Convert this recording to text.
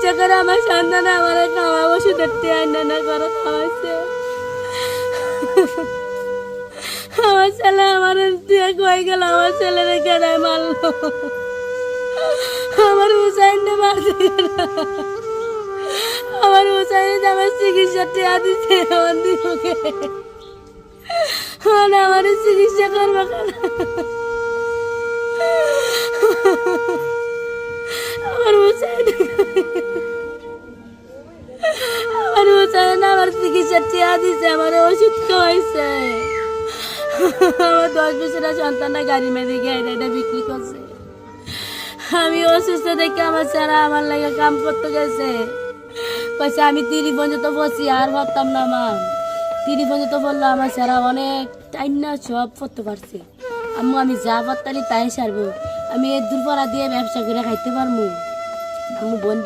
চিকিৎসা করে আমার সন্তান আমার খাওয়া ওষুধের টেয়ার করে খাওয়াইছে। আমার ছেলে আমার দিয়ে কয়ে গেল, আমার ছেলেরে কেনায় মারলো, আমার হুসাইনটা মারছে কেনা, আমার হুসাইন আমার চিকিৎসা টেয়া দিচ্ছে আমার দিকে, আমার চিকিৎসা করবো কেন? আমার হুসাইন আমার চিকিৎসা টেয়া দিচ্ছে, আমার ওষুধ খাওয়াইছে। আমার 10 বছরের সন্তানটা গাড়ি মেরে গিয়ে এটা বিক্রি করছে। আমি অসুস্থ দেখে আমার ছেলে আমার লাগে কাম করতে গেছে, কইছে আমি 30 পর্যন্ত বসি আর ভাবতাম না মা। 30 পর্যন্ত বললো আমার ছেলে অনেক টাইম না সব করতে পারছে। আম্মু আমি যা পারতারি তাই সারবো, আমি এর দুর্বলা দিয়ে ব্যবসা করে খাইতে পারবো। আম্মু বন্ধু